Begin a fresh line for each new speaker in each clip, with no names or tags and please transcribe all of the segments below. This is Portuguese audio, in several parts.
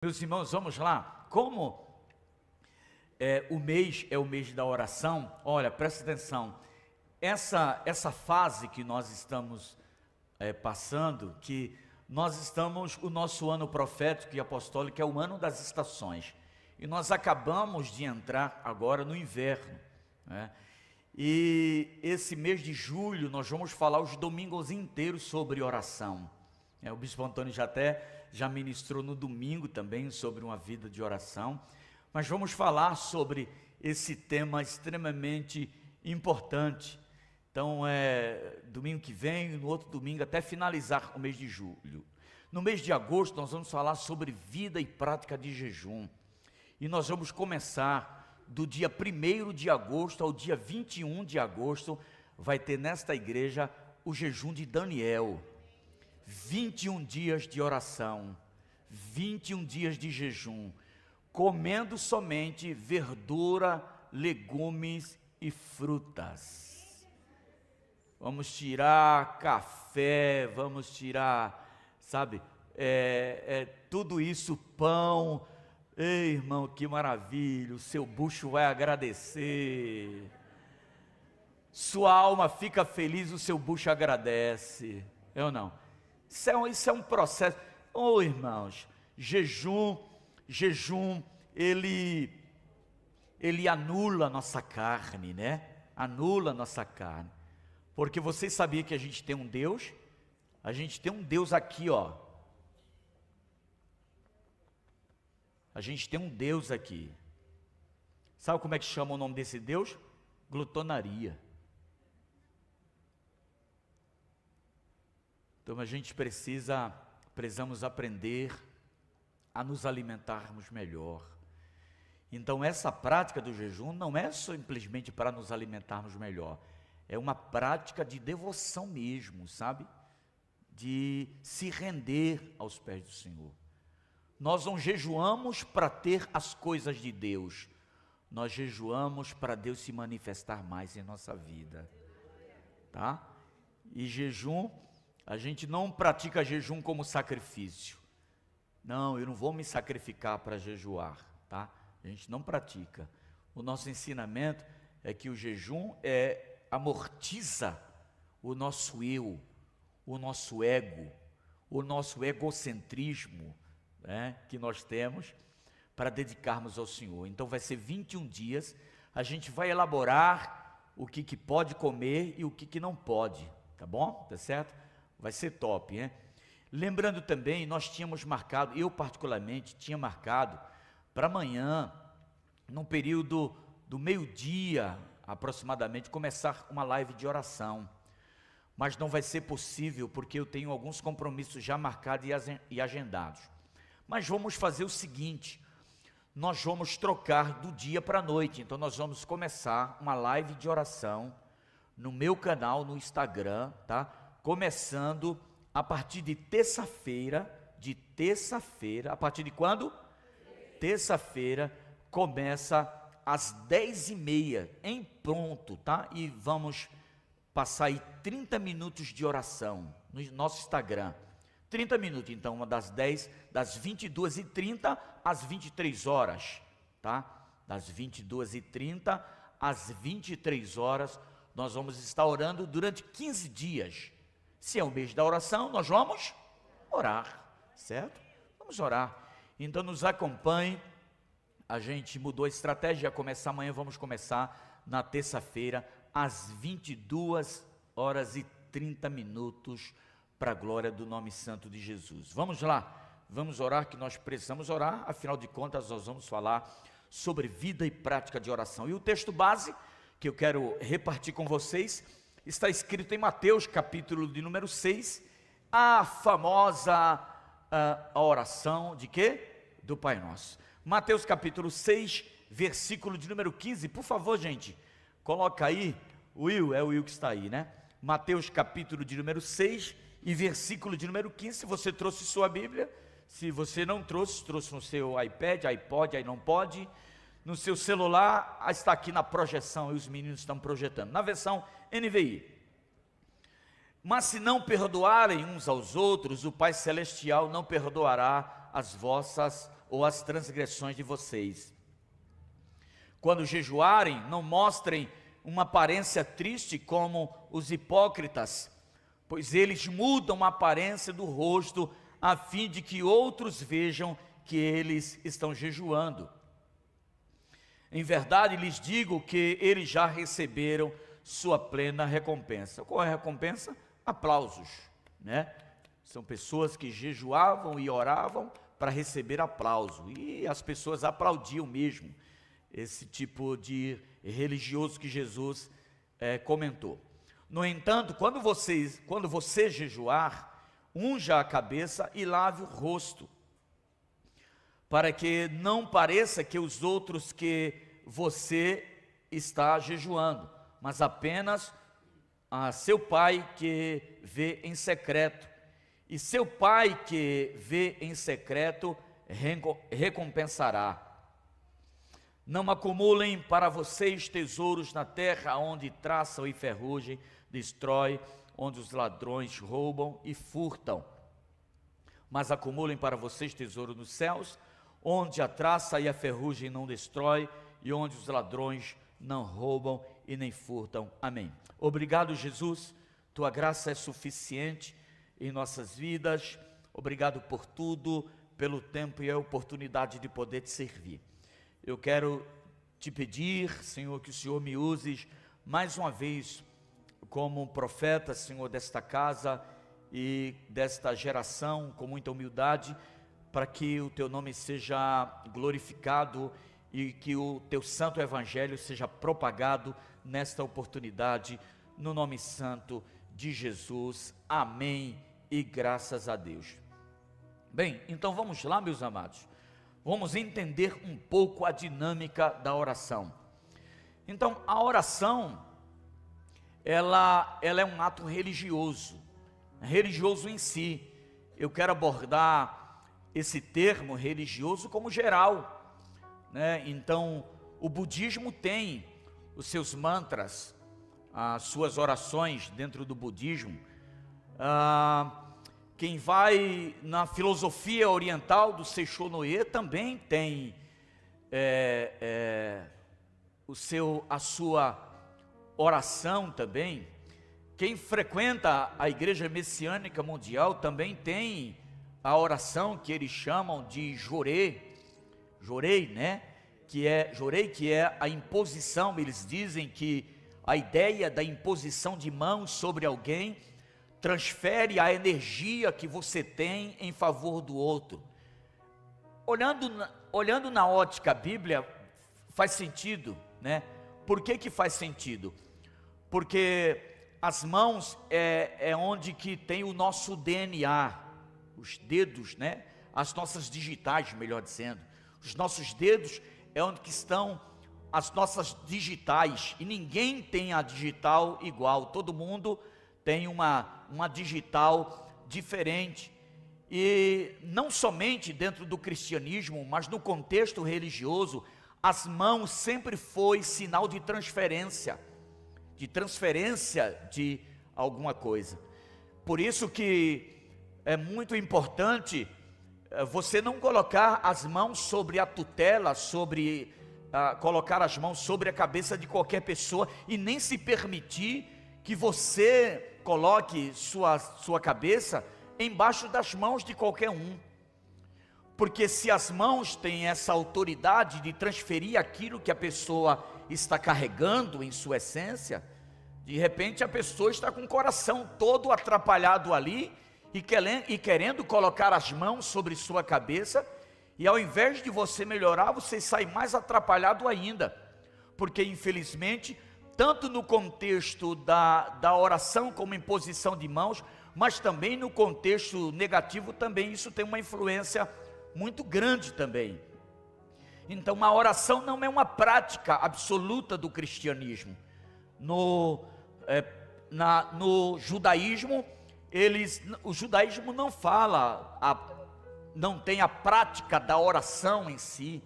Meus irmãos, vamos lá. Como o mês é o mês da oração, olha, presta atenção. Essa fase que nós estamos passando, que nós estamos, o nosso ano profético e apostólico é o ano das estações. E nós acabamos de entrar agora no inverno, né? E esse mês de julho nós vamos falar os domingos inteiros sobre oração. O bispo Antônio já ministrou no domingo também sobre uma vida de oração, mas vamos falar sobre esse tema extremamente importante. Então domingo que vem, no outro domingo, até finalizar o mês de julho. No mês de agosto nós vamos falar sobre vida e prática de jejum, e nós vamos começar do dia 1º de agosto ao dia 21 de agosto, vai ter nesta igreja o jejum de Daniel. 21 dias de oração, 21 dias de jejum, comendo somente verdura, legumes e frutas. Vamos tirar café, vamos tirar, sabe, tudo isso, pão. Ei, irmão, que maravilha, o seu bucho vai agradecer. Sua alma fica feliz, o seu bucho agradece. É ou não? Isso é um processo. Oh, irmãos, jejum, ele anula a nossa carne, né? Anula a nossa carne. Porque vocês sabiam que a gente tem um Deus? A gente tem um Deus aqui, ó. A gente tem um Deus aqui. Sabe como é que chama o nome desse Deus? Glutonaria. Então a gente precisamos aprender a nos alimentarmos melhor. Então essa prática do jejum não é simplesmente para nos alimentarmos melhor, é uma prática de devoção mesmo, sabe? De se render aos pés do Senhor. Nós não jejuamos para ter as coisas de Deus, nós jejuamos para Deus se manifestar mais em nossa vida, tá? E jejum, a gente não pratica jejum como sacrifício. Não, eu não vou me sacrificar para jejuar, tá? A gente não pratica. O nosso ensinamento é que o jejum amortiza o nosso eu, o nosso ego, o nosso egocentrismo, né, que nós temos para dedicarmos ao Senhor. Então vai ser 21 dias, a gente vai elaborar o que pode comer e o que não pode, tá bom? Tá certo? Vai ser top, né? Lembrando também, nós tínhamos marcado, eu particularmente tinha marcado para amanhã, num período do meio-dia aproximadamente, começar uma live de oração. Mas não vai ser possível porque eu tenho alguns compromissos já marcados e agendados. Mas vamos fazer o seguinte, nós vamos trocar do dia para a noite. Então nós vamos começar uma live de oração no meu canal no Instagram, tá? Começando a partir de terça-feira, a partir de quando? Terça-feira, começa às 10h30, em ponto, tá? E vamos passar aí 30 minutos de oração no nosso Instagram. 30 minutos, então, das 22h30 às 23 horas, tá? Das 22h30 às 23 horas, nós vamos estar orando durante 15 dias. Se é o mês da oração, nós vamos orar, certo? Vamos orar. Então, nos acompanhe. A gente mudou a estratégia, ia começar amanhã, vamos começar na terça-feira, às 22h30, para a glória do nome santo de Jesus. Vamos lá, vamos orar, que nós precisamos orar, afinal de contas nós vamos falar sobre vida e prática de oração. E o texto base que eu quero repartir com vocês está escrito em Mateus capítulo de número 6, a famosa a oração de quê? Do Pai Nosso. Mateus capítulo 6, versículo de número 15, por favor, gente, coloca aí, Will, é o Will que está aí, né? Mateus capítulo de número 6 e versículo de número 15, se você trouxe sua Bíblia, se você não trouxe no seu iPad, iPod, aí não pode, no seu celular, está aqui na projeção, e os meninos estão projetando, na versão NVI. Mas se não perdoarem uns aos outros, o Pai Celestial não perdoará as vossas ou as transgressões de vocês. Quando jejuarem, não mostrem uma aparência triste como os hipócritas, pois eles mudam a aparência do rosto, a fim de que outros vejam que eles estão jejuando. Em verdade lhes digo que eles já receberam sua plena recompensa. Qual é a recompensa? Aplausos, né? São pessoas que jejuavam e oravam para receber aplauso, e as pessoas aplaudiam mesmo esse tipo de religioso que Jesus comentou. No entanto, quando você jejuar, unja a cabeça e lave o rosto, para que não pareça que os outros que você está jejuando, mas apenas a seu pai que vê em secreto. E seu pai que vê em secreto recompensará. Não acumulem para vocês tesouros na terra, onde traçam e ferrugem, destrói, onde os ladrões roubam e furtam. Mas acumulem para vocês tesouro nos céus, onde a traça e a ferrugem não destrói, e onde os ladrões não roubam e nem furtam. Amém. Obrigado, Jesus, tua graça é suficiente em nossas vidas. Obrigado por tudo, pelo tempo e a oportunidade de poder te servir. Eu quero te pedir, Senhor, que o Senhor me use mais uma vez como um profeta, Senhor, desta casa e desta geração, com muita humildade, para que o teu nome seja glorificado e que o teu santo evangelho seja propagado nesta oportunidade, no nome santo de Jesus. Amém e graças a Deus. Bem, então vamos lá, meus amados. Vamos entender um pouco a dinâmica da oração. Então, a oração, ela é um ato religioso em si. Eu quero abordar esse termo religioso como geral, né? Então, o budismo tem os seus mantras, as suas orações dentro do budismo. Quem vai na filosofia oriental do Seishonoye também tem a sua oração também. Quem frequenta a Igreja Messiânica Mundial também tem a oração que eles chamam de Jorei, né? Que é a imposição. Eles dizem que a ideia da imposição de mãos sobre alguém transfere a energia que você tem em favor do outro. Olhando na ótica Bíblia, faz sentido, né? Por que faz sentido? Porque as mãos é onde que tem o nosso DNA, os dedos, né? As nossas digitais, melhor dizendo. Os nossos dedos é onde que estão as nossas digitais, e ninguém tem a digital igual, todo mundo tem uma digital diferente. E não somente dentro do cristianismo, mas no contexto religioso, as mãos sempre foi sinal de transferência de alguma coisa. Por isso que é muito importante você não colocar as mãos sobre a tutela, colocar as mãos sobre a cabeça de qualquer pessoa, e nem se permitir que você coloque sua cabeça embaixo das mãos de qualquer um. Porque se as mãos têm essa autoridade de transferir aquilo que a pessoa está carregando em sua essência, de repente a pessoa está com o coração todo atrapalhado ali, e querendo colocar as mãos sobre sua cabeça, e ao invés de você melhorar, você sai mais atrapalhado ainda. Porque infelizmente, tanto no contexto da oração como imposição de mãos, mas também no contexto negativo também, isso tem uma influência muito grande também. Então a oração não é uma prática absoluta do cristianismo. No judaísmo, o judaísmo não não tem a prática da oração em si.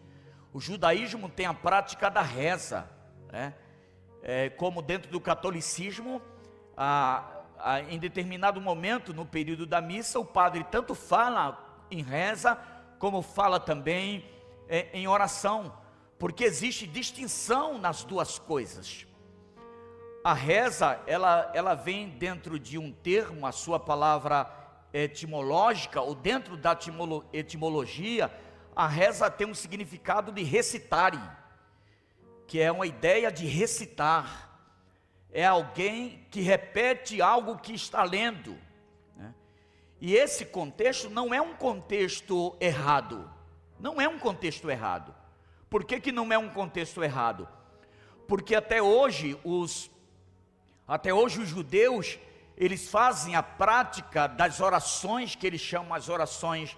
O judaísmo tem a prática da reza, né? Como dentro do catolicismo, em determinado momento no período da missa, o padre tanto fala em reza, como fala também em oração, porque existe distinção nas duas coisas. A reza, ela vem dentro de um termo, a sua palavra etimológica, ou dentro da etimologia, a reza tem um significado de recitare, que é uma ideia de recitar. É alguém que repete algo que está lendo, né? E esse contexto não é um contexto errado. Não é um contexto errado. Por que não é um contexto errado? Porque até hoje os judeus, eles fazem a prática das orações, que eles chamam as orações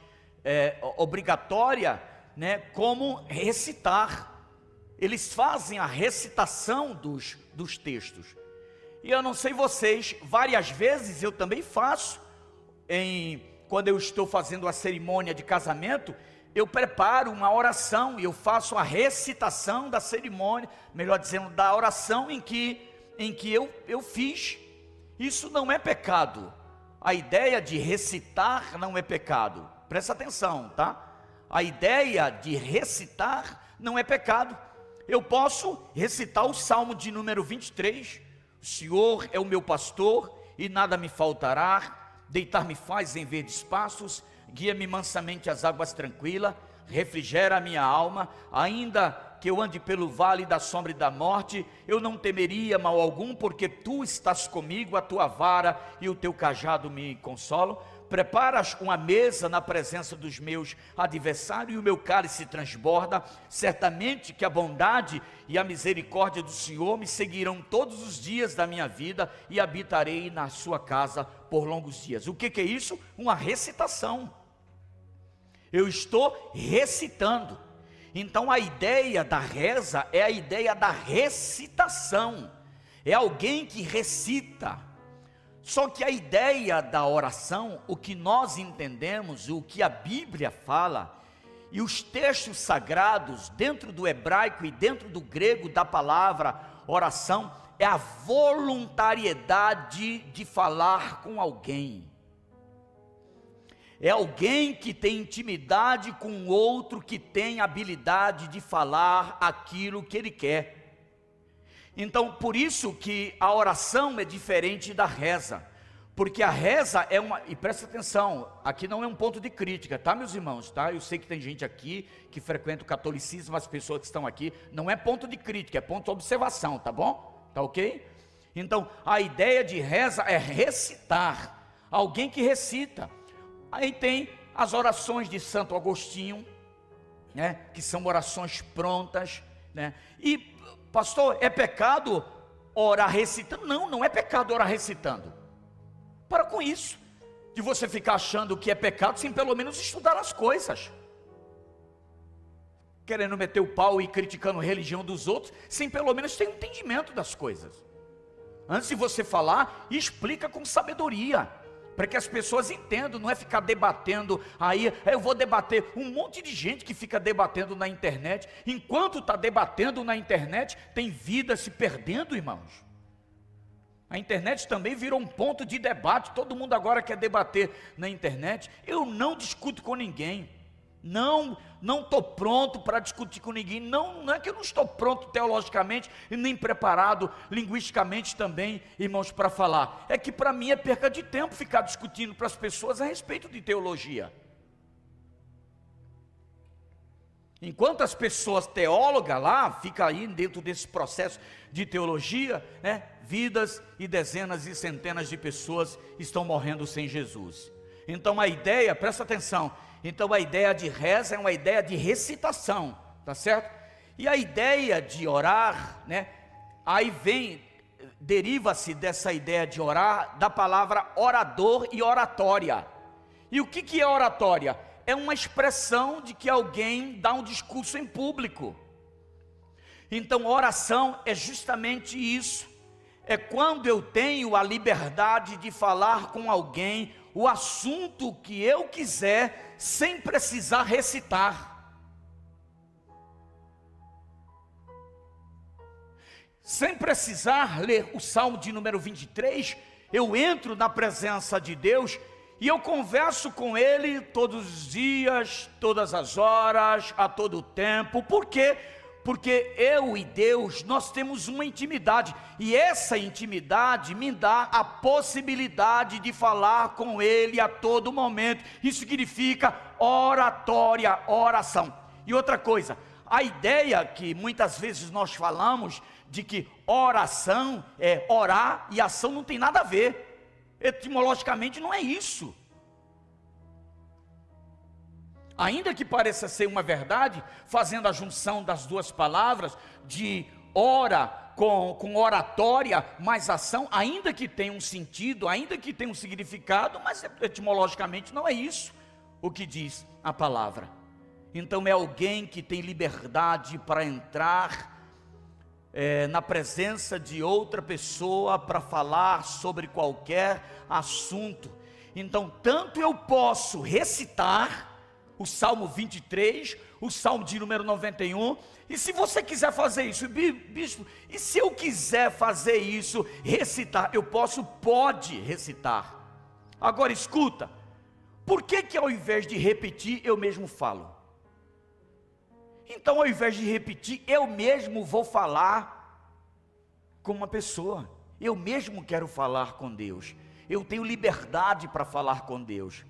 obrigatórias, né, como recitar. Eles fazem a recitação dos textos. E eu não sei vocês, várias vezes eu também faço, quando eu estou fazendo a cerimônia de casamento, eu preparo uma oração e eu faço a recitação da cerimônia, melhor dizendo, da oração em que eu fiz. Isso não é pecado. A ideia de recitar não é pecado. Presta atenção, tá? A ideia de recitar não é pecado. Eu posso recitar o Salmo de número 23. O Senhor é o meu pastor e nada me faltará. Deitar-me faz em verdes pastos, guia-me mansamente às águas tranquilas, refrigera a minha alma. Ainda que eu ande pelo vale da sombra e da morte, eu não temeria mal algum, porque tu estás comigo, a tua vara e o teu cajado me consolam. Preparas uma mesa na presença dos meus adversários e o meu cálice transborda. Certamente que a bondade e a misericórdia do Senhor me seguirão todos os dias da minha vida e habitarei na sua casa por longos dias. O que é isso? Uma recitação. Eu estou recitando. Então a ideia da reza é a ideia da recitação. É alguém que recita. Só que a ideia da oração, o que nós entendemos, o que a Bíblia fala, e os textos sagrados, dentro do hebraico e dentro do grego da palavra oração, é a voluntariedade de falar com alguém. É alguém que tem intimidade com o outro, que tem habilidade de falar aquilo que ele quer. Então, por isso que a oração é diferente da reza, porque a reza é uma, e presta atenção, aqui não é um ponto de crítica, tá, meus irmãos, tá? Eu sei que tem gente aqui que frequenta o catolicismo, as pessoas que estão aqui, não é ponto de crítica, é ponto de observação, tá bom? Tá ok? Então, a ideia de reza é recitar, alguém que recita. Aí tem as orações de Santo Agostinho, né, que são orações prontas, né, e pastor, é pecado orar recitando? Não, não é pecado orar recitando. Para com isso, de você ficar achando que é pecado, sem pelo menos estudar as coisas. Querendo meter o pau e criticando a religião dos outros, sem pelo menos ter um entendimento das coisas. Antes de você falar, explica com sabedoria, para que as pessoas entendam, não é ficar debatendo, aí eu vou debater, um monte de gente que fica debatendo na internet, enquanto está debatendo na internet, tem vida se perdendo, irmãos. A internet também virou um ponto de debate, todo mundo agora quer debater na internet. Eu não discuto com ninguém, não estou pronto para discutir com ninguém, não é que eu não estou pronto teologicamente, e nem preparado linguisticamente também, irmãos, para falar, é que para mim é perca de tempo ficar discutindo para as pessoas a respeito de teologia. Enquanto as pessoas teólogas lá, ficam aí dentro desse processo de teologia, né, vidas e dezenas e centenas de pessoas estão morrendo sem Jesus. Então a ideia, presta atenção, então a ideia de reza é uma ideia de recitação, tá certo? E a ideia de orar, né, aí deriva-se dessa ideia de orar, da palavra orador e oratória. E o que é oratória? É uma expressão de que alguém dá um discurso em público. Então oração é justamente isso, é quando eu tenho a liberdade de falar com alguém o assunto que eu quiser, sem precisar recitar, sem precisar ler o Salmo de número 23, eu entro na presença de Deus E eu converso com Ele todos os dias, todas as horas, a todo tempo. Por quê? Porque eu e Deus, nós temos uma intimidade. E essa intimidade me dá a possibilidade de falar com Ele a todo momento. Isso significa oratória, oração. E outra coisa, a ideia que muitas vezes nós falamos de que oração é orar e ação não tem nada a ver. Etimologicamente não é isso. Ainda que pareça ser uma verdade, fazendo a junção das duas palavras, de ora com oratória mais ação, ainda que tenha um sentido, ainda que tenha um significado, mas etimologicamente não é isso o que diz a palavra. Então é alguém que tem liberdade para entrar na presença de outra pessoa para falar sobre qualquer assunto. Então tanto eu posso recitar o Salmo 23, o Salmo de número 91, e se você quiser fazer isso, bispo, e se eu quiser fazer isso, recitar, pode recitar. Agora escuta, por que ao invés de repetir, eu mesmo falo? Então ao invés de repetir, eu mesmo vou falar com uma pessoa, eu mesmo quero falar com Deus, eu tenho liberdade para falar com Deus.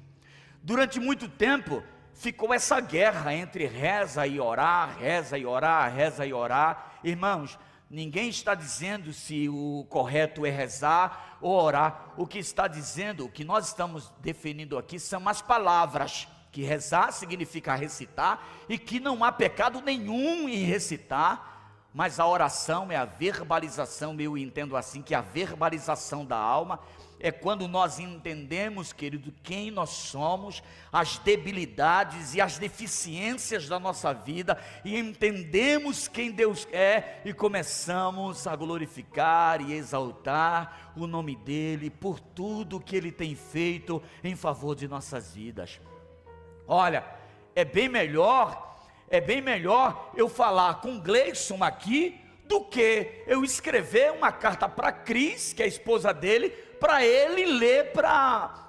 Durante muito tempo, ficou essa guerra entre reza e orar, reza e orar, reza e orar. Irmãos, ninguém está dizendo se o correto é rezar ou orar. O que está dizendo, o que nós estamos definindo aqui são as palavras, que rezar significa recitar, e que não há pecado nenhum em recitar, mas a oração é a verbalização. Eu entendo assim, que a verbalização da alma é quando nós entendemos, querido, quem nós somos, as debilidades e as deficiências da nossa vida, e entendemos quem Deus é, e começamos a glorificar e exaltar o nome dEle, por tudo que Ele tem feito em favor de nossas vidas. Olha, é bem melhor eu falar com Gleison aqui, do que eu escrever uma carta para Cris, que é a esposa dele, para ele ler para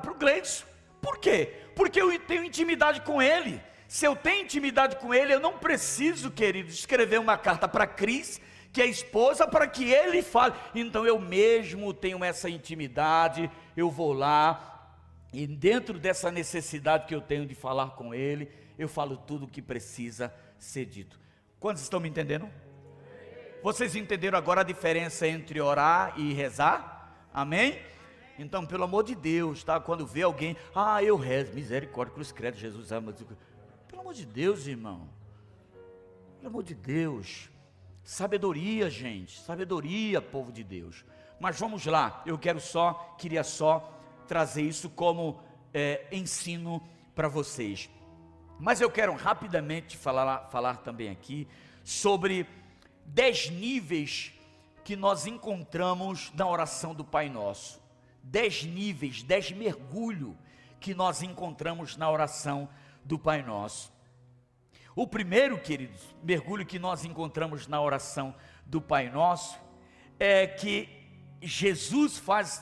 o Gleison. Por quê? Porque eu tenho intimidade com ele. Se eu tenho intimidade com ele, eu não preciso, querido, escrever uma carta para Cris, que é a esposa, para que ele fale. Então eu mesmo tenho essa intimidade, eu vou lá, e dentro dessa necessidade que eu tenho de falar com ele, eu falo tudo o que precisa ser dito. Quantos estão me entendendo? Vocês entenderam agora a diferença entre orar e rezar? Amém? Então, pelo amor de Deus, tá? Quando vê alguém, eu rezo, misericórdia, cruz credo, Jesus ama. Pelo amor de Deus, irmão. Pelo amor de Deus. Sabedoria, gente. Sabedoria, povo de Deus. Mas vamos lá, queria só trazer isso como ensino para vocês. Mas eu quero rapidamente falar também aqui sobre 10 níveis que nós encontramos na oração do Pai Nosso. 10 níveis, 10 mergulhos que nós encontramos na oração do Pai Nosso. O primeiro, queridos, mergulho que nós encontramos na oração do Pai Nosso é que Jesus faz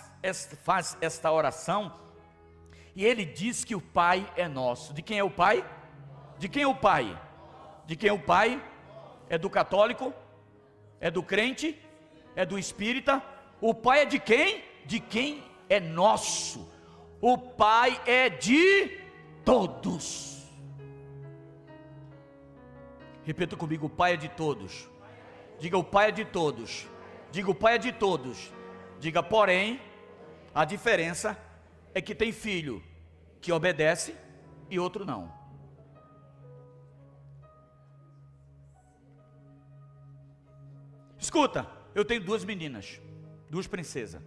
esta oração e ele diz que o Pai é nosso. De quem é o Pai? De quem é o Pai? De quem é o Pai? É do católico? É do crente? É do espírita? O Pai é de quem? De quem é nosso. O Pai é de todos. Repita comigo: o Pai é de todos. Diga: o Pai é de todos. Diga: o Pai é de todos. Diga: porém, a diferença é que tem filho que obedece e outro não. Escuta, eu tenho 2 meninas, 2 princesas,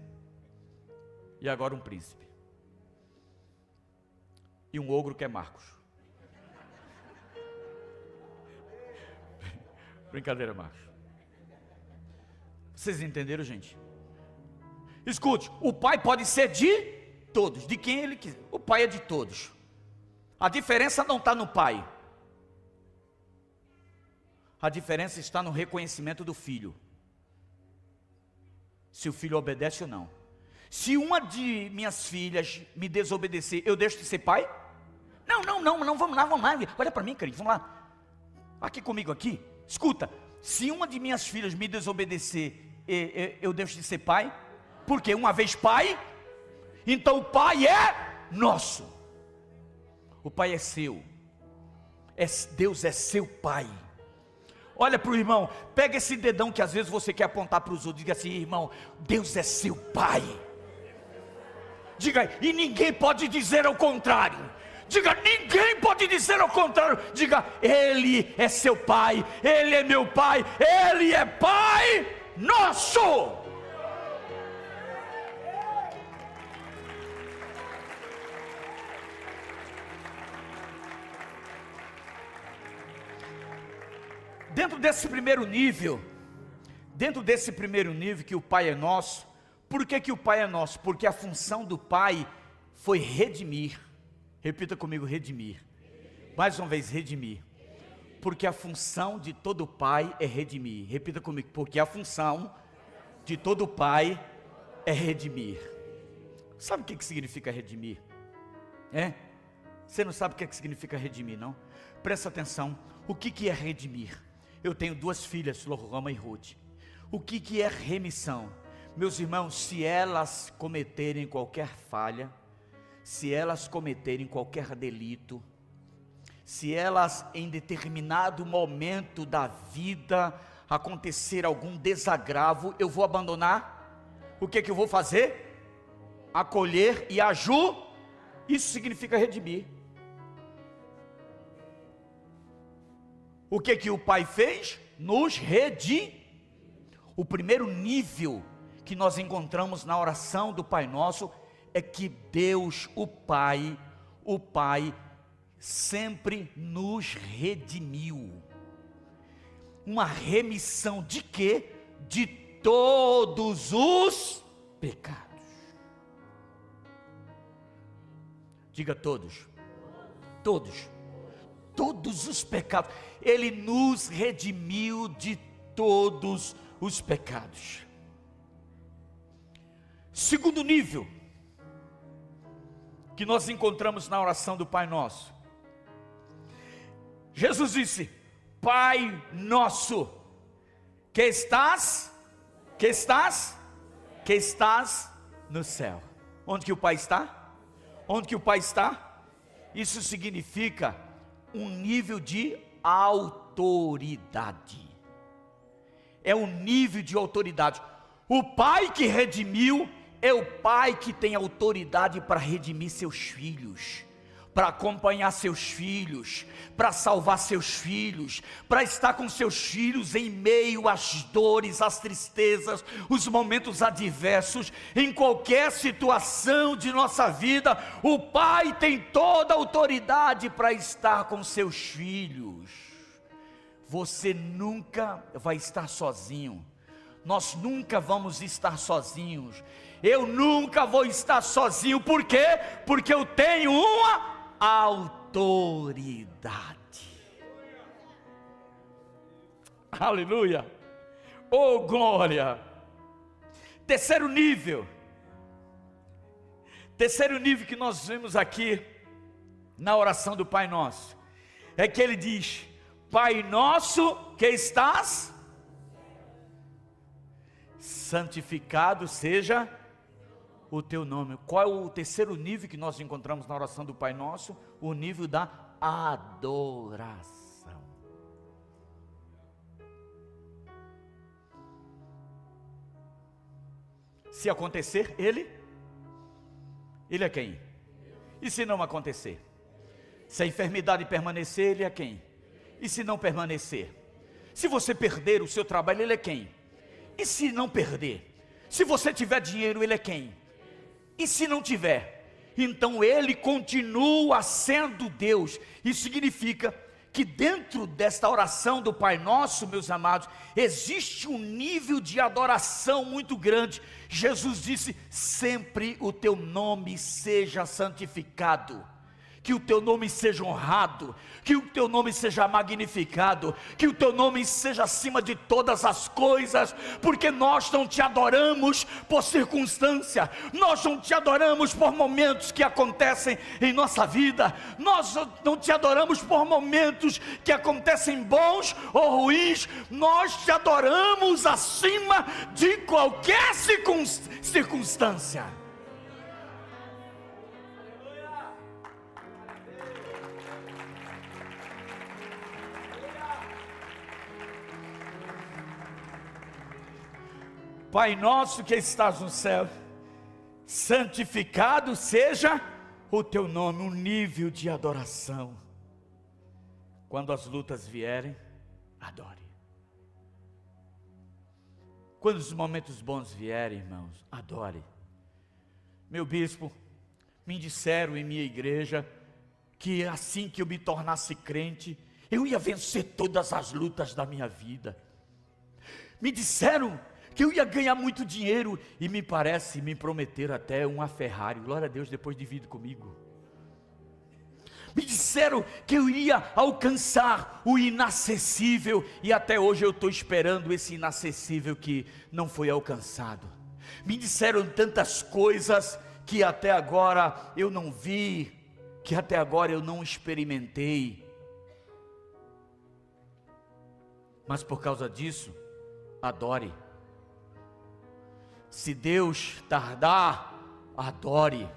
e agora um príncipe, e um ogro que é Marcos. Brincadeira, Marcos. Vocês entenderam, gente? Escute, o Pai pode ser de todos, de quem Ele quiser. O Pai é de todos. A diferença não está no Pai. A diferença está no reconhecimento do filho. Se o filho obedece ou não. Se uma de minhas filhas me desobedecer, eu deixo de ser pai? Não, vamos lá. Olha para mim, querido, vamos lá. Aqui comigo, aqui. Escuta, se uma de minhas filhas me desobedecer, eu deixo de ser pai? Porque uma vez pai, então o pai é nosso. O pai é seu. Deus é seu pai. Olha para o irmão, pega esse dedão que às vezes você quer apontar para os outros, diga assim: irmão, Deus é seu pai. Diga, e ninguém pode dizer ao contrário. Diga, ninguém pode dizer ao contrário. Diga, Ele é seu pai, Ele é meu pai, Ele é pai nosso. Dentro desse primeiro nível que o pai é nosso, por que o pai é nosso? Porque a função do pai foi redimir. Repita comigo, redimir. Mais uma vez, redimir. Porque a função de todo pai é redimir. Repita comigo, porque a função de todo pai é redimir. Sabe o que significa redimir? Você não sabe o que significa redimir, não? Presta atenção, o que é redimir? Eu tenho duas filhas, Lohama e Ruth. O que é remissão? Meus irmãos, se elas cometerem qualquer falha, se elas cometerem qualquer delito, se elas em determinado momento da vida acontecer algum desagravo, eu vou abandonar? O que eu vou fazer? Acolher e ajudar. Isso significa redimir. O que o pai fez? Nos redimiu. O primeiro nível que nós encontramos na oração do Pai Nosso é que Deus, o Pai sempre nos redimiu. Uma remissão de quê? De todos os pecados. Diga todos. Todos os pecados. Ele nos redimiu de todos os pecados. Segundo nível que nós encontramos na oração do Pai Nosso. Jesus disse: Pai Nosso, que estás no céu. Onde que o Pai está? Onde que o Pai está? Isso significa um nível de autoridade. É um nível de autoridade. O Pai que redimiu é o Pai que tem autoridade para redimir seus filhos, para acompanhar seus filhos, para salvar seus filhos, para estar com seus filhos em meio às dores, às tristezas, os momentos adversos, em qualquer situação de nossa vida. O Pai tem toda a autoridade para estar com seus filhos. Você nunca vai estar sozinho. Nós nunca vamos estar sozinhos. Eu nunca vou estar sozinho. Por quê? Porque eu tenho uma autoridade. Aleluia. Oh, glória. Terceiro nível que nós vemos aqui na oração do Pai Nosso é que ele diz: Pai nosso que estás, santificado seja o teu nome. Qual é o terceiro nível que nós encontramos na oração do Pai Nosso? O nível da adoração. Se acontecer, Ele é quem? E se não acontecer? Se a enfermidade permanecer, Ele é quem? E se não permanecer? Se você perder o seu trabalho, Ele é quem? E se não perder? Se você tiver dinheiro, Ele é quem? E se não tiver? Então Ele continua sendo Deus. Isso significa que dentro desta oração do Pai Nosso, meus amados, existe um nível de adoração muito grande. Jesus disse: sempre o teu nome seja santificado. que o teu nome seja honrado, que o teu nome seja magnificado, que o teu nome seja acima de todas as coisas, porque nós não te adoramos por circunstância, nós não te adoramos por momentos que acontecem em nossa vida, nós não te adoramos por momentos que acontecem bons ou ruins, nós te adoramos acima de qualquer circunstância. Pai nosso que estás no céu, santificado seja o teu nome. Um nível de adoração. Quando as lutas vierem, adore. Quando os momentos bons vierem, irmãos, adore. Meu bispo, me disseram em minha igreja que assim que eu me tornasse crente, eu ia vencer todas as lutas da minha vida. Me disseram que eu ia ganhar muito dinheiro, e me prometeram até uma Ferrari. Glória a Deus, depois divide comigo. Me disseram que eu iria alcançar o inacessível, e até hoje eu estou esperando esse inacessível que não foi alcançado. Me disseram tantas coisas que até agora eu não vi, que até agora eu não experimentei. Mas por causa disso, adore. Se Deus tardar, adore.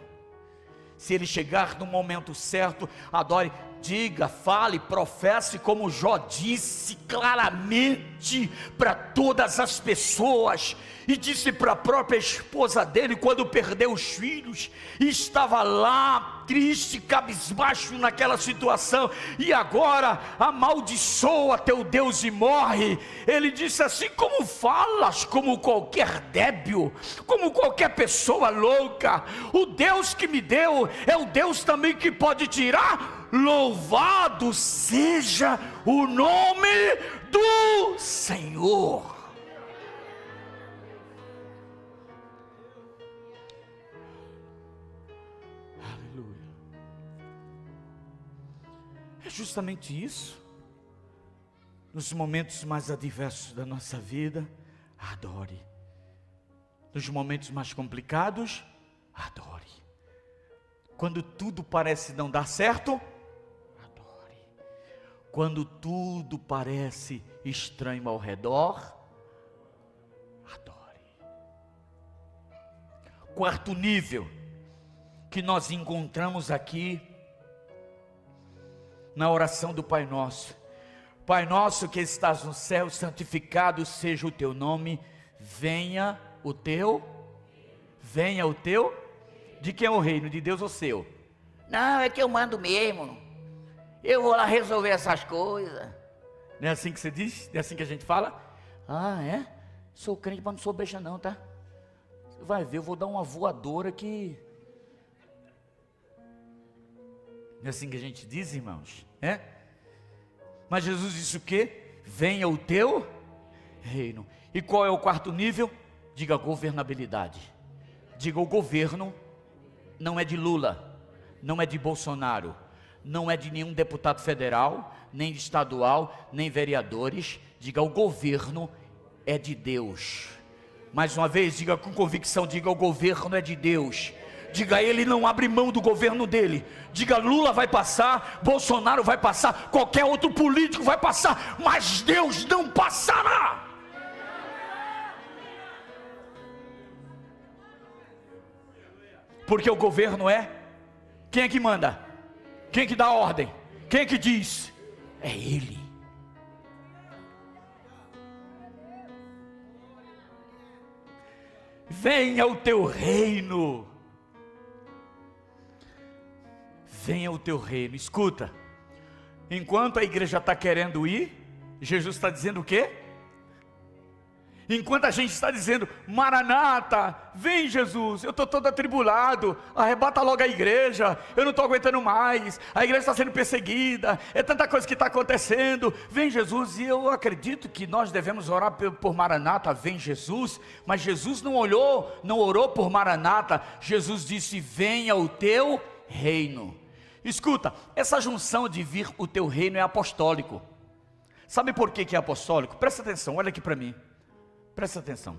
Se Ele chegar no momento certo, adore. Diga, fale, professe, como Jó disse claramente para todas as pessoas, e disse para a própria esposa dele, quando perdeu os filhos, e estava lá, triste, cabisbaixo naquela situação, e agora amaldiçoa teu Deus e morre. Ele disse assim: como falas como qualquer débil, como qualquer pessoa louca? O Deus que me deu é o Deus também que pode tirar. Louvado seja o nome do Senhor. Aleluia. É justamente isso. Nos momentos mais adversos da nossa vida, adore. Nos momentos mais complicados, adore. Quando tudo parece não dar certo, adore. Quando tudo parece estranho ao redor, adore. Quarto nível que nós encontramos aqui na oração do Pai Nosso. Pai nosso que estás no céu, santificado seja o teu nome, venha o teu, de quem é o reino, de Deus ou seu?
Não, é que eu mando mesmo. Eu vou lá resolver essas coisas.
Não é assim que você diz? Não é assim que a gente fala?
Ah, é? Sou crente, mas não sou besta não, tá?
Você vai ver, eu vou dar uma voadora que... Não é assim que a gente diz, irmãos? É? Mas Jesus disse o quê? Venha o teu reino. E qual é o quarto nível? Diga governabilidade. Diga o governo não é de Lula, não é de Bolsonaro, não é de nenhum deputado federal, nem de estadual, nem vereadores. Diga o governo é de Deus. Mais uma vez, diga com convicção, diga o governo é de Deus. Diga, ele não abre mão do governo dele. Diga, Lula vai passar, Bolsonaro vai passar, qualquer outro político vai passar, mas Deus não passará. Porque o governo é, quem é que manda? Quem é que dá a ordem? Quem é que diz? É Ele. Venha o teu reino. Venha o teu reino. Escuta, enquanto a igreja está querendo ir, Jesus está dizendo o quê? Enquanto a gente está dizendo, Maranata, vem Jesus, eu estou todo atribulado, arrebata logo a igreja, eu não estou aguentando mais, a igreja está sendo perseguida, é tanta coisa que está acontecendo, vem Jesus. E eu acredito que nós devemos orar por Maranata, vem Jesus, mas Jesus não orou por Maranata, Jesus disse, venha o teu reino. Escuta, essa junção de vir o teu reino é apostólico. Sabe por que é apostólico? Presta atenção, olha aqui para mim. Presta atenção.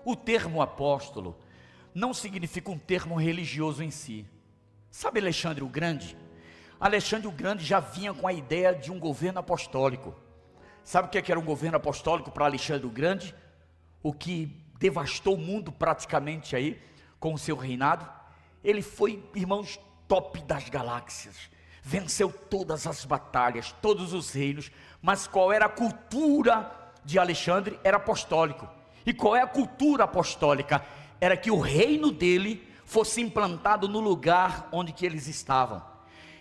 O termo apóstolo não significa um termo religioso em si. Sabe Alexandre o Grande? Alexandre o Grande já vinha com a ideia de um governo apostólico. Sabe o que era um governo apostólico para Alexandre o Grande? O que devastou o mundo praticamente aí, com o seu reinado. Ele foi, irmãos, top das galáxias. Venceu todas as batalhas, todos os reinos. Mas qual era a cultura de Alexandre? Era apostólico. E qual é a cultura apostólica? Era que o reino dele fosse implantado no lugar onde que eles estavam.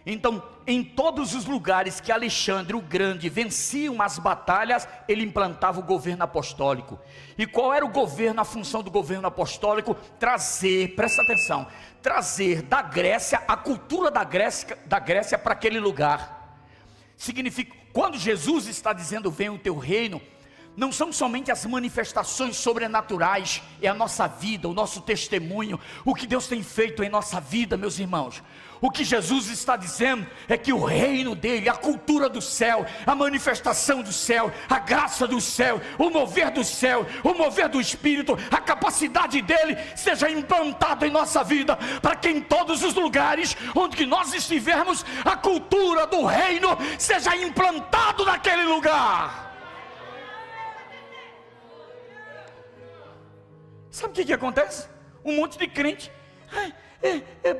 Então, em todos os lugares que Alexandre o Grande vencia as batalhas, ele implantava o governo apostólico. E qual era o governo, a função do governo apostólico? Trazer, presta atenção, trazer da Grécia, a cultura da Grécia para aquele lugar. Significa, quando Jesus está dizendo, venha o teu reino, não são somente as manifestações sobrenaturais, é a nossa vida, o nosso testemunho, o que Deus tem feito em nossa vida, meus irmãos. O que Jesus está dizendo é que o reino dele, a cultura do céu, a manifestação do céu, a graça do céu, o mover do céu, o mover do Espírito, a capacidade dele seja implantado em nossa vida, para que em todos os lugares onde que nós estivermos, a cultura do reino seja implantado naquele lugar. Sabe o que acontece? Um monte de crente,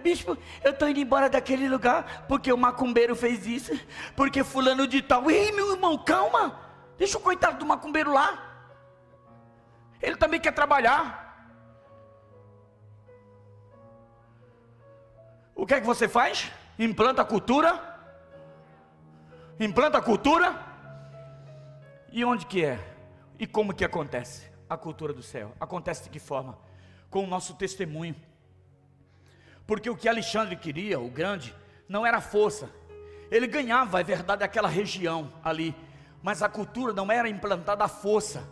bispo, eu estou indo embora daquele lugar, porque o macumbeiro fez isso, porque fulano de tal. Ei, meu irmão, calma, deixa o coitado do macumbeiro lá, ele também quer trabalhar. O que é que você faz? Implanta a cultura. Implanta a cultura. E onde que é? E como que acontece? A cultura do céu acontece de que forma? Com o nosso testemunho. Porque o que Alexandre queria, o Grande, não era força. Ele ganhava, é verdade, aquela região ali, mas a cultura não era implantada à força.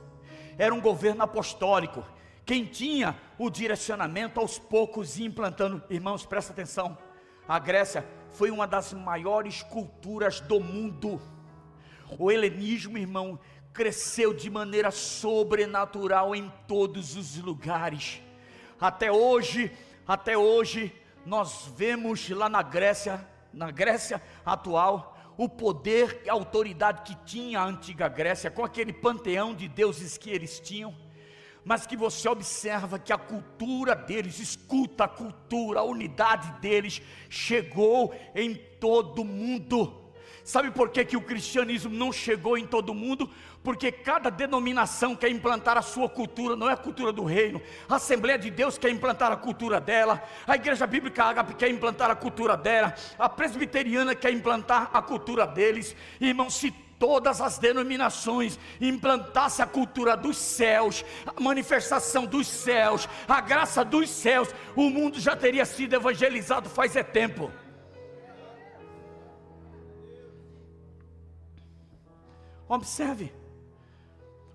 Era um governo apostólico. Quem tinha o direcionamento, aos poucos ia implantando. Irmãos, presta atenção, a Grécia foi uma das maiores culturas do mundo. O helenismo, irmão, cresceu de maneira sobrenatural em todos os lugares. Até hoje nós vemos lá na Grécia atual, o poder e a autoridade que tinha a antiga Grécia, com aquele panteão de deuses que eles tinham, mas que você observa que a cultura deles, escuta a cultura, a unidade deles, chegou em todo mundo. Sabe por que o cristianismo não chegou em todo mundo? Porque cada denominação quer implantar a sua cultura, não é a cultura do reino. A Assembleia de Deus quer implantar a cultura dela, a Igreja Bíblica Ágape quer implantar a cultura dela, a Presbiteriana quer implantar a cultura deles. Irmãos, se todas as denominações implantassem a cultura dos céus, a manifestação dos céus, a graça dos céus, o mundo já teria sido evangelizado faz tempo. Observe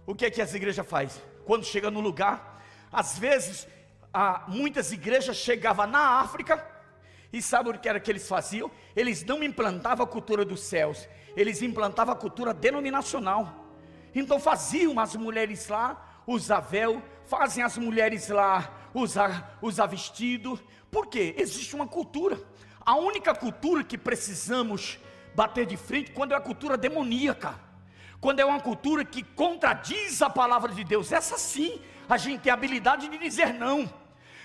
o que é que essa igreja faz quando chega no lugar. Às vezes muitas igrejas chegavam na África, e sabe o que era que eles faziam? Eles não implantavam a cultura dos céus, eles implantavam a cultura denominacional. Então faziam as mulheres lá usar véu, fazem as mulheres lá usar vestido. Por quê? Existe uma cultura. A única cultura que precisamos bater de frente quando é a cultura demoníaca, quando é uma cultura que contradiz a palavra de Deus. Essa sim, a gente tem a habilidade de dizer não,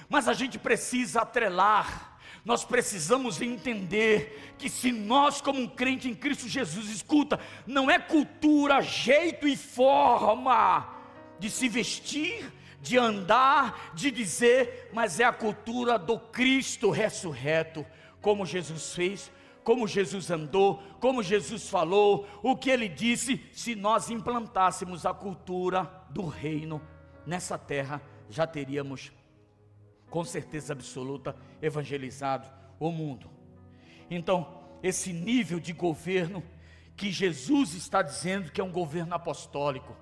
mas a gente precisa atrelar. Nós precisamos entender que se nós, como um crente em Cristo Jesus, escuta, não é cultura, jeito e forma de se vestir, de andar, de dizer, mas é a cultura do Cristo ressurreto, como Jesus fez, como Jesus andou, como Jesus falou, o que ele disse. Se nós implantássemos a cultura do reino nessa terra, já teríamos com certeza absoluta evangelizado o mundo. Então, esse nível de governo que Jesus está dizendo que é um governo apostólico,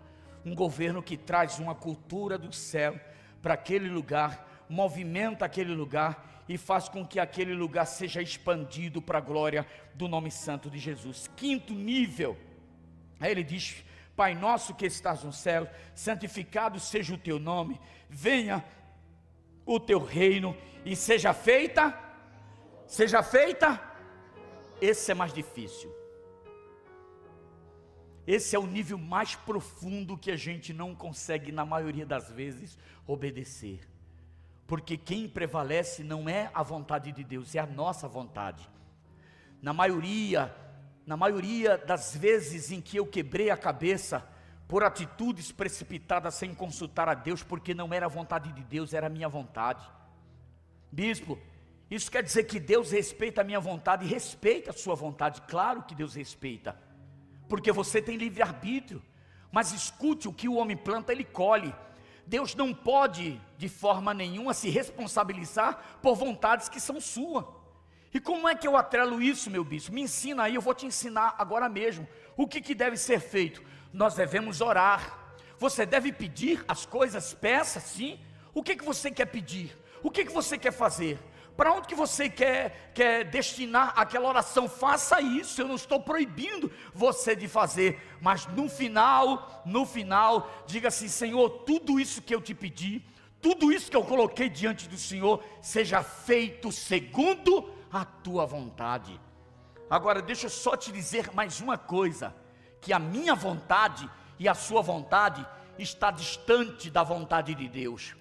um governo que traz uma cultura do céu para aquele lugar, movimenta aquele lugar, e faz com que aquele lugar seja expandido para a glória do nome santo de Jesus. Quinto nível, aí ele diz: Pai nosso que estás no céu, santificado seja o teu nome, venha o teu reino e seja feita. Esse é mais difícil. Esse é o nível mais profundo que a gente não consegue, na maioria das vezes, obedecer. Porque quem prevalece não é a vontade de Deus, é a nossa vontade. Na maioria das vezes em que eu quebrei a cabeça por atitudes precipitadas sem consultar a Deus, porque não era a vontade de Deus, era a minha vontade. Bispo, isso quer dizer que Deus respeita a minha vontade e respeita a sua vontade? Claro que Deus respeita, porque você tem livre-arbítrio. Mas escute, o que o homem planta, ele colhe. Deus não pode, de forma nenhuma, se responsabilizar por vontades que são suas. E como é que eu atrelo isso, meu bispo? Me ensina aí, eu vou te ensinar agora mesmo. O que deve ser feito? Nós devemos orar. Você deve pedir as coisas, peça sim. O que você quer pedir? O que você quer fazer? Para onde que você quer destinar aquela oração? Faça isso, eu não estou proibindo você de fazer, mas no final, diga assim: Senhor, tudo isso que eu te pedi, tudo isso que eu coloquei diante do Senhor, seja feito segundo a tua vontade. Agora deixa eu só te dizer mais uma coisa, que a minha vontade e a sua vontade está distante da vontade de Deus.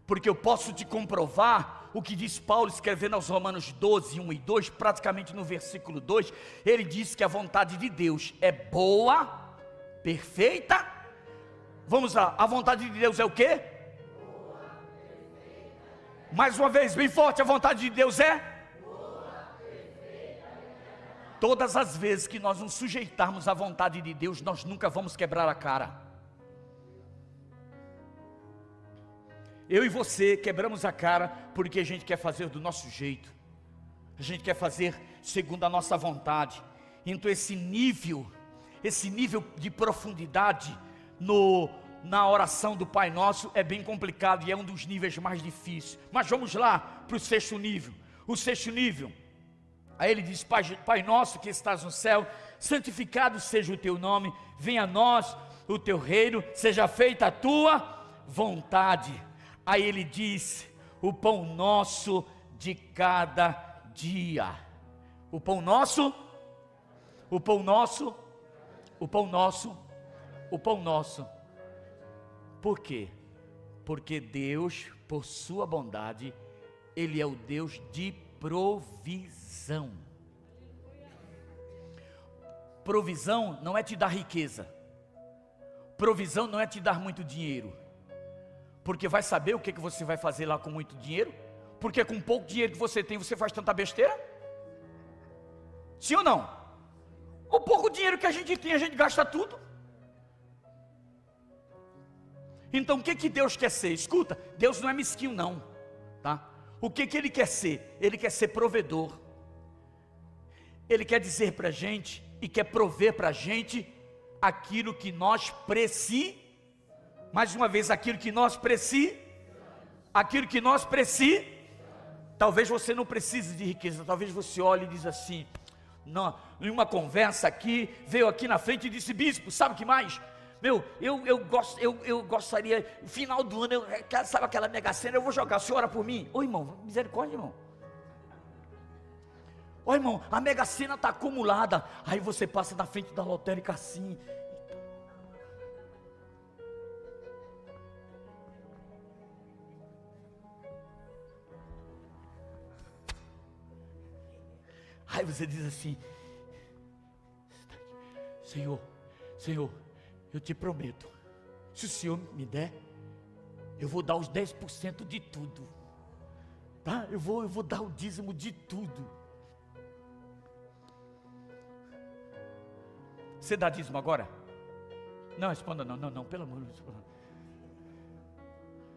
Porque eu posso te comprovar o que diz Paulo escrevendo aos Romanos 12, 1 e 2, praticamente no versículo 2, ele diz que a vontade de Deus é boa, perfeita. Vamos lá, a vontade de Deus é o quê? Boa, perfeita. Mais uma vez, bem forte, a vontade de Deus é? Boa, perfeita. Todas as vezes que nós nos sujeitarmos à vontade de Deus, nós nunca vamos quebrar a cara. Eu e você quebramos a cara porque a gente quer fazer do nosso jeito, a gente quer fazer segundo a nossa vontade. Então esse nível de profundidade na oração do Pai Nosso é bem complicado e é um dos níveis mais difíceis. Mas vamos lá para o sexto nível. O sexto nível, aí ele diz: Pai Nosso que estás no céu, santificado seja o teu nome, venha a nós o teu reino, seja feita a tua vontade. Aí ele diz: o pão nosso de cada dia. O pão nosso. Por quê? Porque Deus, por sua bondade, Ele é o Deus de provisão. Provisão não é te dar riqueza. Provisão não é te dar muito dinheiro. Porque vai saber o que você vai fazer lá com muito dinheiro? Porque com pouco dinheiro que você tem, você faz tanta besteira? Sim ou não? O pouco dinheiro que a gente tem, a gente gasta tudo. Então o que Deus quer ser? Escuta, Deus não é mesquinho não, tá? O que Ele quer ser? Ele quer ser provedor. Ele quer dizer para a gente e quer prover para a gente aquilo que nós precisamos. Mais uma vez, aquilo que nós precisamos. Talvez você não precise de riqueza. Talvez você olhe e diz assim: não, em uma conversa aqui, veio aqui na frente e disse: bispo, sabe o que mais? Eu gostaria, no final do ano, sabe aquela Mega Sena, eu vou jogar, o senhor ora por mim? Ô irmão, misericórdia, irmão. Ô irmão, a Mega Sena está acumulada. Aí você passa na frente da lotérica assim. Aí você diz assim: Senhor, eu te prometo, se o Senhor me der, eu vou dar os 10% de tudo, tá? Eu vou dar o dízimo de tudo. Você dá dízimo agora? Não, responda não, pelo amor de Deus.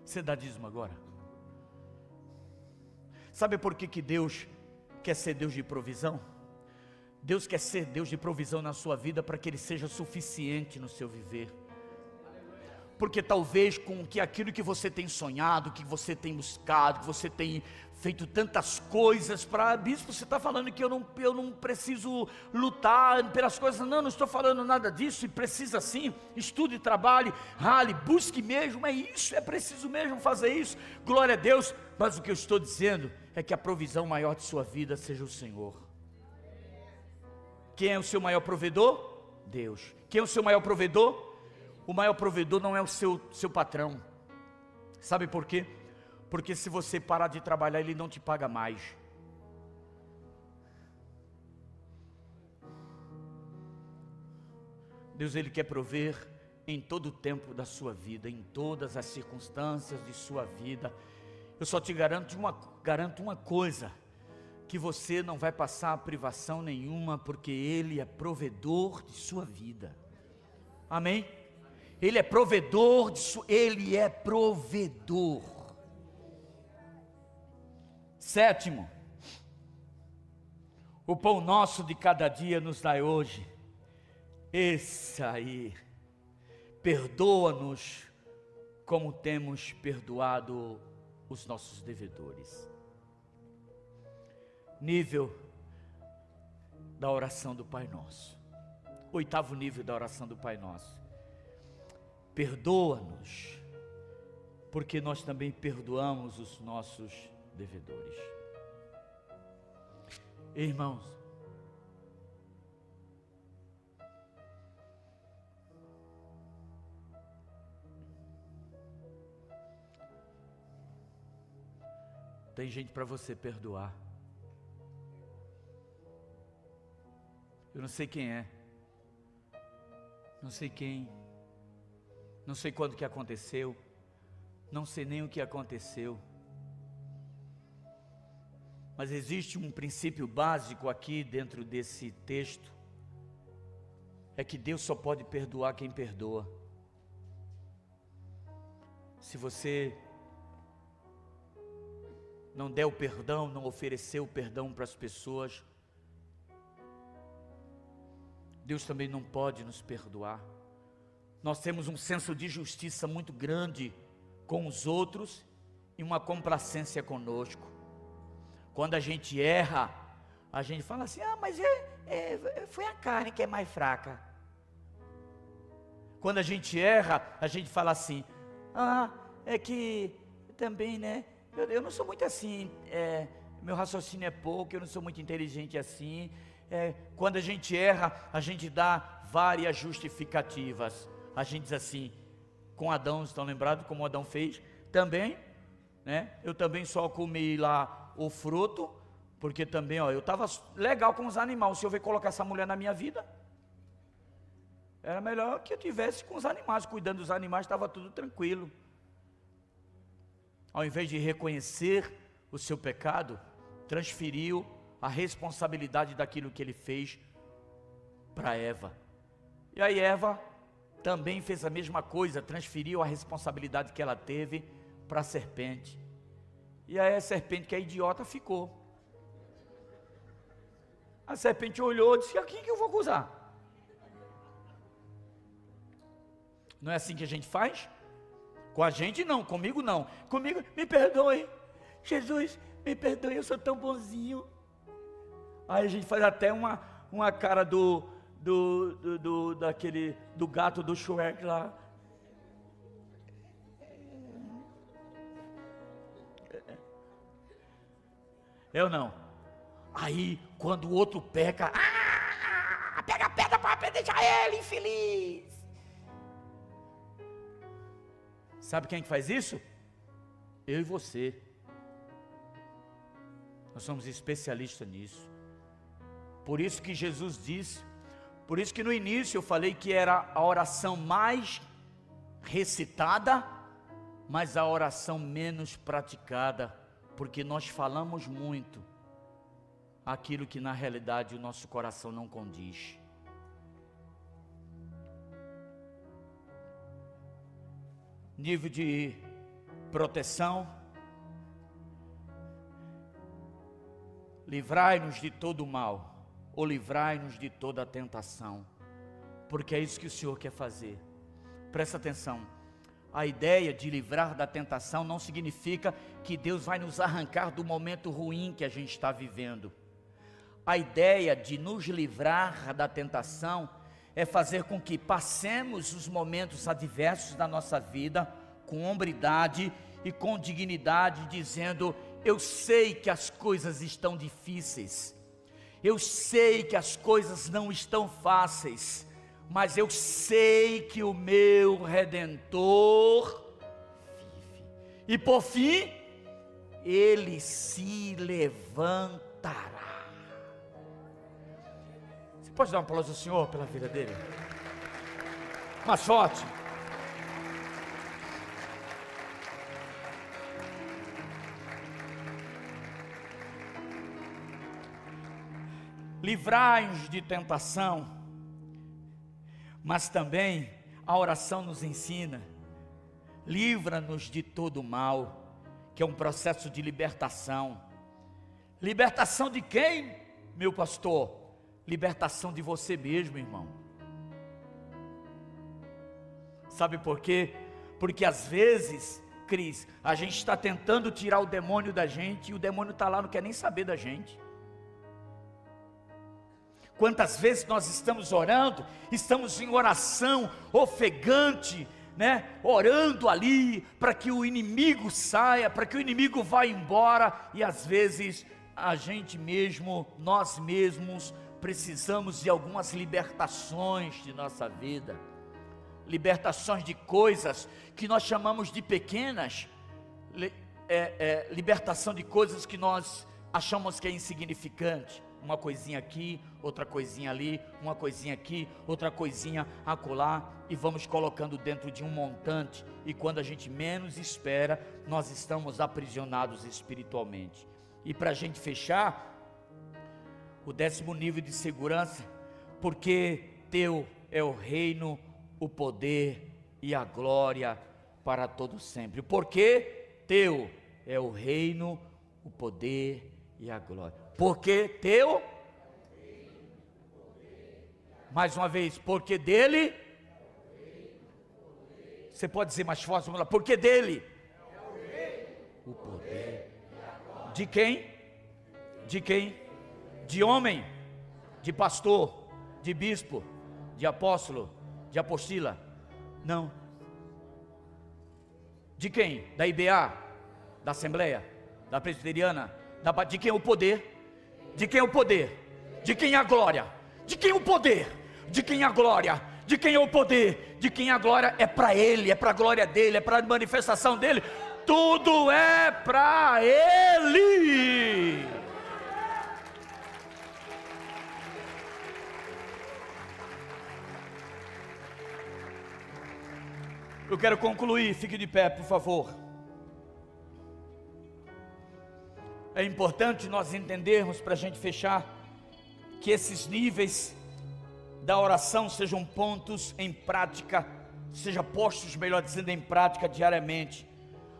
Você dá dízimo agora? Sabe por que Deus quer ser Deus de provisão? Deus quer ser Deus de provisão na sua vida para que Ele seja suficiente no seu viver. porque talvez com que aquilo que você tem sonhado, que você tem buscado, que você tem feito tantas coisas para... Bispo, você está falando que eu não preciso lutar pelas coisas. Não estou falando nada disso, e precisa sim, estude, trabalhe, rale, busque mesmo, é isso, é preciso mesmo fazer isso, glória a Deus. Mas o que eu estou dizendo é que a provisão maior de sua vida seja o Senhor. Quem é o seu maior provedor? Deus. Quem é o seu maior provedor? O maior provedor não é o seu patrão. Sabe por quê? Porque se você parar de trabalhar, ele não te paga mais. Deus, ele quer prover em todo o tempo da sua vida, em todas as circunstâncias de sua vida. Eu só te garanto uma coisa, que você não vai passar privação nenhuma, porque ele é provedor de sua vida. Amém? Ele é provedor ele é provedor. Sétimo, o pão nosso de cada dia nos dai hoje. Esse aí, perdoa-nos como temos perdoado os nossos devedores. Nível da oração do Pai Nosso. Oitavo nível da oração do Pai Nosso. Perdoa-nos, porque nós também perdoamos os nossos devedores. Irmãos, tem gente para você perdoar. Eu não sei quem é, não sei quem, não sei quando que aconteceu, não sei nem o que aconteceu, mas existe um princípio básico aqui dentro desse texto, é que Deus só pode perdoar quem perdoa. Se você não der o perdão, não oferecer o perdão para as pessoas, Deus também não pode nos perdoar. Nós temos um senso de justiça muito grande com os outros e uma complacência conosco. Quando a gente erra, a gente fala assim: mas foi a carne que é mais fraca. Quando a gente erra, a gente fala assim: é que também, né, eu não sou muito assim, meu raciocínio é pouco, eu não sou muito inteligente assim. Quando a gente erra, a gente dá várias justificativas. A gente diz assim, com Adão, estão lembrados como Adão fez? Também, né? Eu também só comi lá o fruto, porque também, eu estava legal com os animais. Se eu ver colocar essa mulher na minha vida, era melhor que eu tivesse com os animais, cuidando dos animais, estava tudo tranquilo. Ao invés de reconhecer o seu pecado, transferiu a responsabilidade daquilo que ele fez para Eva. E aí Eva também fez a mesma coisa, transferiu a responsabilidade que ela teve para a serpente. E aí a serpente, que é idiota, ficou. A serpente olhou e disse: a quem que eu vou acusar? Não é assim que a gente faz? Com a gente não, comigo não. Comigo, me perdoe, Jesus, me perdoe, eu sou tão bonzinho. Aí a gente faz até uma cara do gato do Shrek lá. Eu não. Aí quando o outro peca, pega a pedra para apedrejar ele, infeliz. Sabe quem que faz isso? Eu e você. Nós somos especialistas nisso. Por isso que Jesus disse, por isso que no início eu falei que era a oração mais recitada, mas a oração menos praticada, porque nós falamos muito aquilo que na realidade o nosso coração não condiz. Nível de proteção: livrai-nos de todo o mal, ou livrai-nos de toda a tentação, porque é isso que o Senhor quer fazer. Presta atenção, a ideia de livrar da tentação não significa que Deus vai nos arrancar do momento ruim que a gente está vivendo. A ideia de nos livrar da tentação é fazer com que passemos os momentos adversos da nossa vida com hombridade e com dignidade, dizendo: eu sei que as coisas estão difíceis, eu sei que as coisas não estão fáceis, mas eu sei que o meu Redentor vive, e por fim, ele se levantará. Você pode dar um aplauso ao Senhor pela vida dele? Mais forte. Livrai-nos de tentação, mas também a oração nos ensina: livra-nos de todo mal, que é um processo de libertação. Libertação de quem, meu pastor? Libertação de você mesmo, irmão. Sabe por quê? Porque às vezes, Cris, a gente está tentando tirar o demônio da gente, e o demônio está lá, não quer nem saber da gente. Quantas vezes nós estamos orando, estamos em oração ofegante, né? Orando ali, para que o inimigo saia, para que o inimigo vá embora, e às vezes a gente mesmo, nós mesmos, precisamos de algumas libertações de nossa vida, libertações de coisas que nós chamamos de pequenas, libertação de coisas que nós achamos que é insignificante. Uma coisinha aqui, outra coisinha ali, uma coisinha aqui, outra coisinha acolá, e vamos colocando dentro de um montante, e quando a gente menos espera, nós estamos aprisionados espiritualmente. E para a gente fechar, o 10º nível de segurança: porque teu é o reino, o poder e a glória para todo sempre. Porque teu é o reino, o poder e a glória. Porque teu, mais uma vez, porque dele, você pode dizer mais forte, vamos lá, porque dele, o poder, de quem? De quem? De homem, de pastor, de bispo, de apóstolo, de apostila? Não. De quem? Da IBA, da Assembleia, da Presbiteriana, de quem é o poder? De quem é o poder? De quem é a glória? De quem é o poder? De quem é a glória? De quem é o poder? De quem é a glória? É para Ele, é para a glória dEle, é para a manifestação dEle. Tudo é para Ele. Eu quero concluir, fique de pé, por favor. É importante nós entendermos, para a gente fechar, que esses níveis da oração sejam pontos em prática, sejam postos, melhor dizendo, em prática diariamente.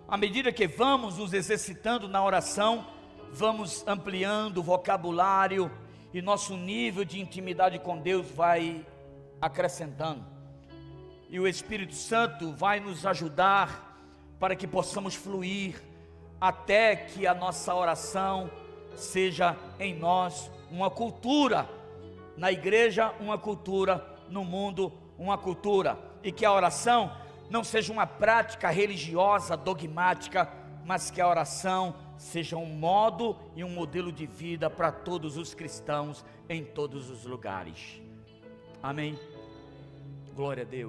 À medida que vamos nos exercitando na oração, vamos ampliando o vocabulário e nosso nível de intimidade com Deus vai acrescentando. E o Espírito Santo vai nos ajudar para que possamos fluir, até que a nossa oração seja em nós uma cultura, na igreja uma cultura, no mundo uma cultura, e que a oração não seja uma prática religiosa, dogmática, mas que a oração seja um modo e um modelo de vida para todos os cristãos em todos os lugares. Amém? Glória a Deus.